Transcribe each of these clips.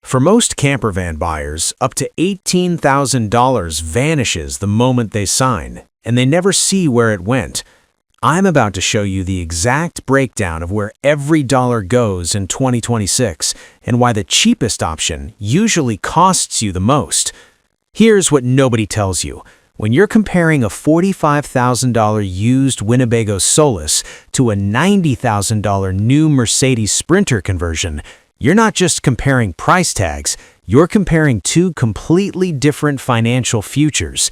For most campervan buyers, up to $18,000 vanishes the moment they sign, and they never see where it went. I'm about to show you the exact breakdown of where every dollar goes in 2026 and why the cheapest option usually costs you the most. Here's what nobody tells you. When you're comparing a $45,000 used Winnebago Solis to a $90,000 new Mercedes Sprinter conversion, you're not just comparing price tags, you're comparing two completely different financial futures.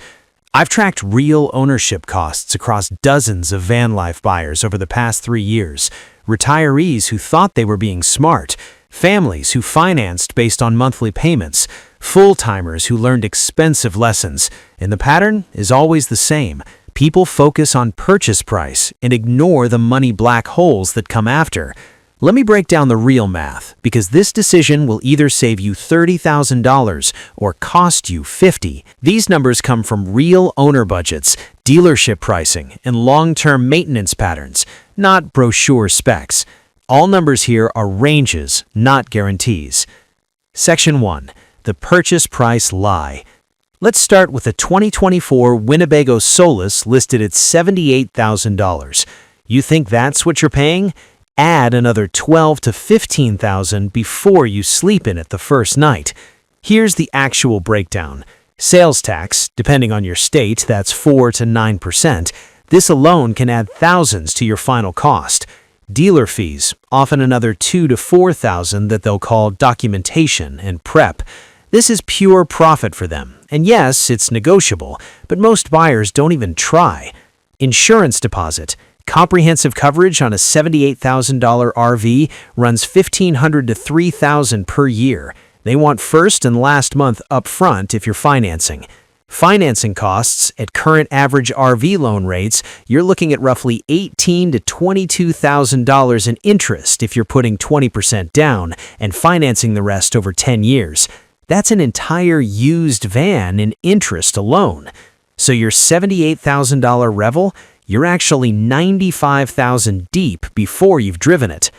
I've tracked real ownership costs across dozens of van life buyers over the past 3 years, retirees who thought they were being smart, families who financed based on monthly payments, full-timers who learned expensive lessons, and the pattern is always the same. People focus on purchase price and ignore the money black holes that come after. Let me break down the real math, because this decision will either save you $30,000 or cost you $50,000. These numbers come from real owner budgets, dealership pricing, and long-term maintenance patterns, not brochure specs. All numbers here are ranges, not guarantees. Section 1. The purchase price lie. Let's start with a 2024 Winnebago Solis listed at $78,000. You think that's what you're paying? Add another $12,000 to $15,000 before you sleep in it the first night. Here's the actual breakdown. Sales tax, depending on your state, that's 4 to 9%. This alone can add thousands to your final cost. Dealer fees, often another $2,000 to $4,000 that they'll call documentation and prep. This is pure profit for them. And yes, it's negotiable, but most buyers don't even try. Insurance deposit. Comprehensive coverage on a $78,000 RV runs $1,500 to $3,000 per year. They want first and last month up front if you're financing. Financing costs at current average RV loan rates, you're looking at roughly $18,000 to $22,000 in interest if you're putting 20% down and financing the rest over 10 years. That's an entire used van in interest alone. So your $78,000 Revel, you're actually $95,000 deep before you've driven it.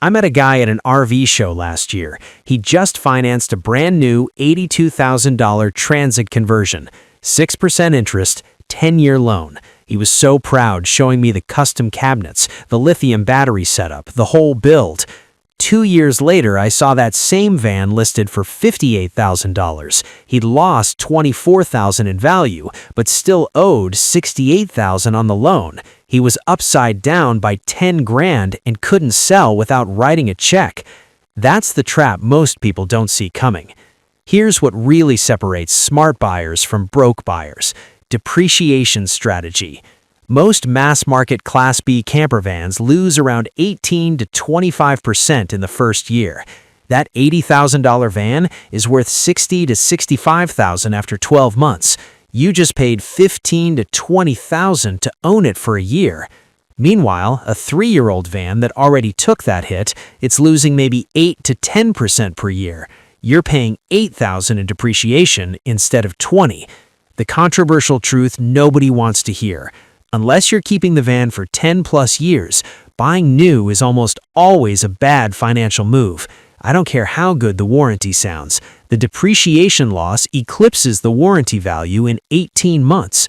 I met a guy at an RV show last year. He just financed a brand new $82,000 Transit conversion, 6% interest, 10-year loan. He was so proud, showing me the custom cabinets, the lithium battery setup, the whole build. 2 years later, I saw that same van listed for $58,000. He'd lost $24,000 in value, but still owed $68,000 on the loan. He was upside down by $10,000 and couldn't sell without writing a check. That's the trap most people don't see coming. Here's what really separates smart buyers from broke buyers: depreciation strategy. Most mass-market Class B campervans lose around 18 to 25% in the first year. That $80,000 van is worth $60,000 to $65,000 after 12 months. You just paid $15,000 to $20,000 to own it for a year. Meanwhile, a 3-year-old van that already took that hit, it's losing maybe 8 to 10% per year. You're paying $8,000 in depreciation instead of $20,000. The controversial truth nobody wants to hear. Unless you're keeping the van for 10 plus years, buying new is almost always a bad financial move. I don't care how good the warranty sounds. The depreciation loss eclipses the warranty value in 18 months.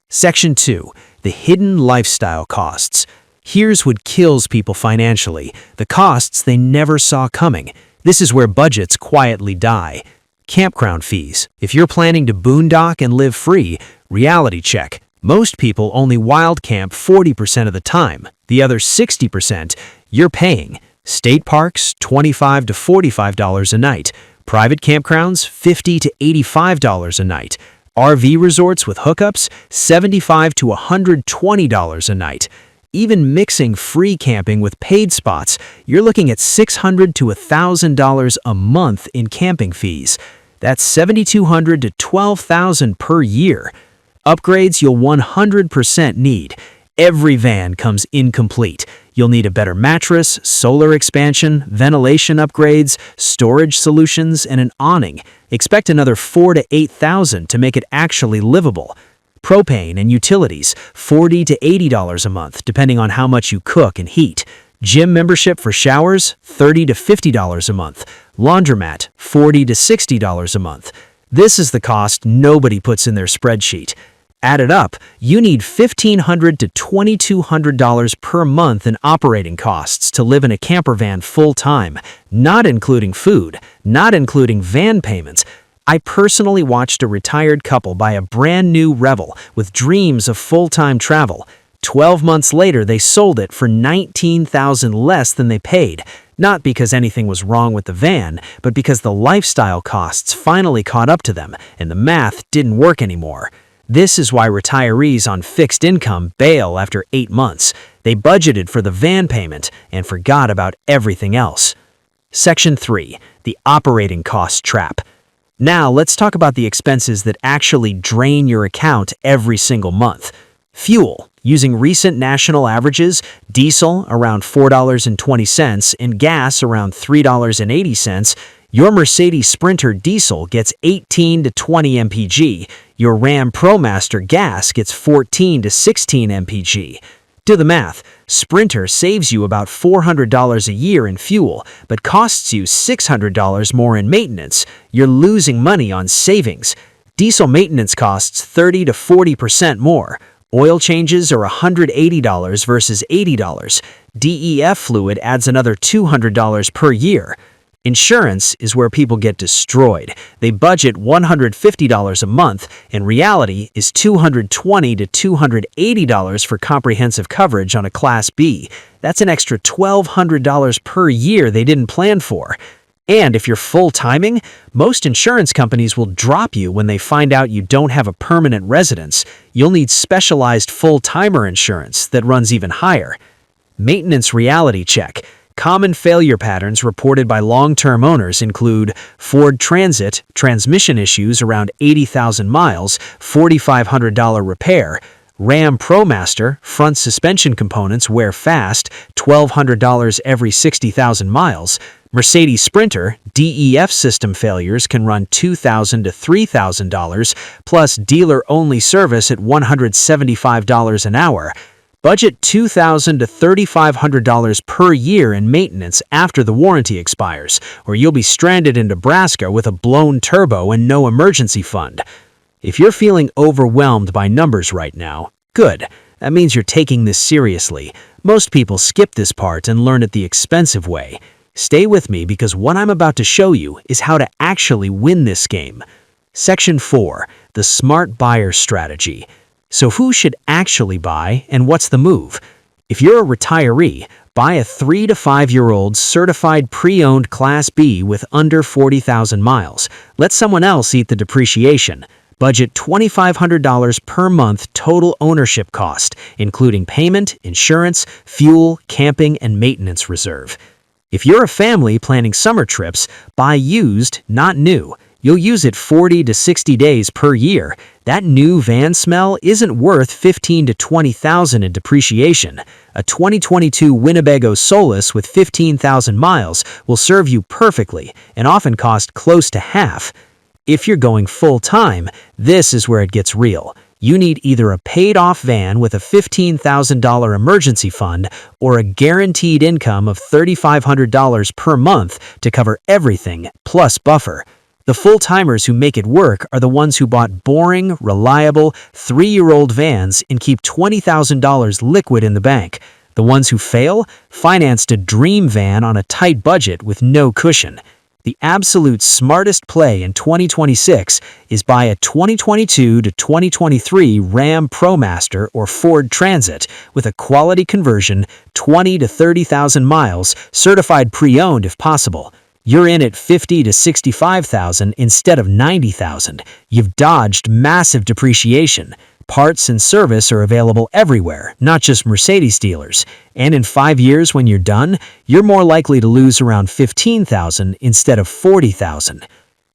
Section 2. The hidden lifestyle costs. Here's what kills people financially: the costs they never saw coming. This is where budgets quietly die. Campground fees. If you're planning to boondock and live free, reality check. Most people only wild camp 40% of the time. The other 60%, you're paying. State parks, $25 to $45 a night. Private campgrounds, $50 to $85 a night. RV resorts with hookups, $75 to $120 a night. Even mixing free camping with paid spots, you're looking at $600 to $1,000 a month in camping fees. That's $7,200 to $12,000 per year. Upgrades you'll 100% need. Every van comes incomplete. You'll need a better mattress, solar expansion, ventilation upgrades, storage solutions, and an awning. Expect another $4,000 to $8,000 to make it actually livable. Propane and utilities, $40 to $80 a month, depending on how much you cook and heat. Gym membership for showers, $30 to $50 a month. Laundromat, $40 to $60 a month. This is the cost nobody puts in their spreadsheet. Added up, you need $1,500 to $2,200 per month in operating costs to live in a camper van full-time, not including food, not including van payments. I personally watched a retired couple buy a brand new Revel with dreams of full-time travel. 12 months later, they sold it for $19,000 less than they paid, not because anything was wrong with the van, but because the lifestyle costs finally caught up to them and the math didn't work anymore. This is why retirees on fixed income bail after 8 months. They budgeted for the van payment and forgot about everything else. Section 3. The operating cost trap. Now let's talk about the expenses that actually drain your account every single month. Fuel. Using recent national averages, diesel around $4.20 and gas around $3.80, your Mercedes Sprinter diesel gets 18 to 20 mpg. Your Ram Promaster gas gets 14 to 16 mpg. Do the math. Sprinter saves you about $400 a year in fuel, but costs you $600 more in maintenance. You're losing money on savings. Diesel maintenance costs 30 to 40% more. Oil changes are $180 versus $80. DEF fluid adds another $200 per year. Insurance is where people get destroyed. They budget $150 a month, and reality is $220 to $280 for comprehensive coverage on a Class B. That's an extra $1,200 per year they didn't plan for. And if you're full-timing, most insurance companies will drop you when they find out you don't have a permanent residence. You'll need specialized full-timer insurance that runs even higher. Maintenance reality check. Common failure patterns reported by long-term owners include Ford Transit, transmission issues around 80,000 miles, $4,500 repair, Ram Promaster, front suspension components wear fast, $1,200 every 60,000 miles, Mercedes Sprinter, DEF system failures can run $2,000 to $3,000, plus dealer-only service at $175 an hour. Budget $2,000 to $3,500 per year in maintenance after the warranty expires, or you'll be stranded in Nebraska with a blown turbo and no emergency fund. If you're feeling overwhelmed by numbers right now, good. That means you're taking this seriously. Most people skip this part and learn it the expensive way. Stay with me because what I'm about to show you is how to actually win this game. Section 4. The Smart Buyer Strategy. So who should actually buy and what's the move? If you're a retiree, buy a 3 to 5-year-old certified pre-owned Class B with under 40,000 miles. Let someone else eat the depreciation. Budget $2,500 per month total ownership cost, including payment, insurance, fuel, camping, and maintenance reserve. If you're a family planning summer trips, buy used, not new. You'll use it 40 to 60 days per year. That new van smell isn't worth $15,000 to $20,000 in depreciation. A 2022 Winnebago Solis with 15,000 miles will serve you perfectly and often cost close to half. If you're going full-time, this is where it gets real. You need either a paid-off van with a $15,000 emergency fund or a guaranteed income of $3,500 per month to cover everything plus buffer. The full-timers who make it work are the ones who bought boring, reliable, 3-year-old vans and keep $20,000 liquid in the bank. The ones who fail financed a dream van on a tight budget with no cushion. The absolute smartest play in 2026 is buy a 2022 to 2023 Ram Promaster or Ford Transit with a quality conversion, 20 to 30,000 miles, certified pre-owned if possible. You're in at $50,000 to $65,000 instead of $90,000. You've dodged massive depreciation. Parts and service are available everywhere, not just Mercedes dealers. And in 5 years when you're done, you're more likely to lose around $15,000 instead of $40,000.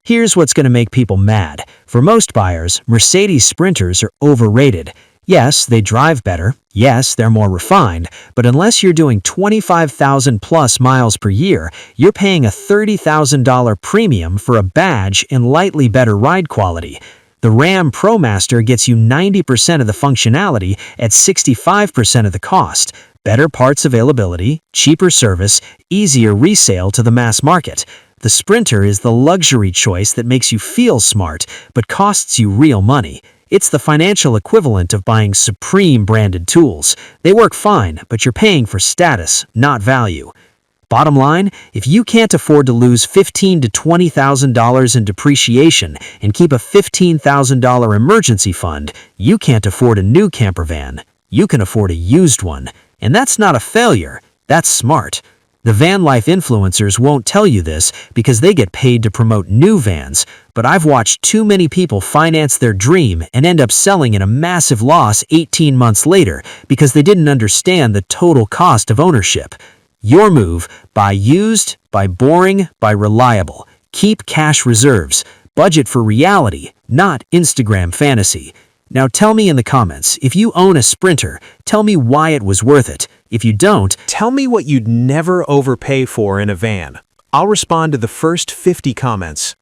Here's what's going to make people mad. For most buyers, Mercedes Sprinters are overrated. Yes, they drive better. Yes, they're more refined. But unless you're doing 25,000 plus miles per year, you're paying a $30,000 premium for a badge and lightly better ride quality. The Ram Promaster gets you 90% of the functionality at 65% of the cost. Better parts availability, cheaper service, easier resale to the mass market. The Sprinter is the luxury choice that makes you feel smart, but costs you real money. It's the financial equivalent of buying Supreme branded tools. They work fine, but you're paying for status, not value. Bottom line, if you can't afford to lose $15,000 to $20,000 in depreciation and keep a $15,000 emergency fund, you can't afford a new camper van. You can afford a used one. And that's not a failure, that's smart. The van life influencers won't tell you this because they get paid to promote new vans, but I've watched too many people finance their dream and end up selling in a massive loss 18 months later because they didn't understand the total cost of ownership. Your move: buy used, buy boring, buy reliable. Keep cash reserves. Budget for reality, not Instagram fantasy. Now tell me in the comments, if you own a Sprinter, tell me why it was worth it. If you don't, Tell me what you'd never overpay for in a van. I'll respond to the first 50 comments.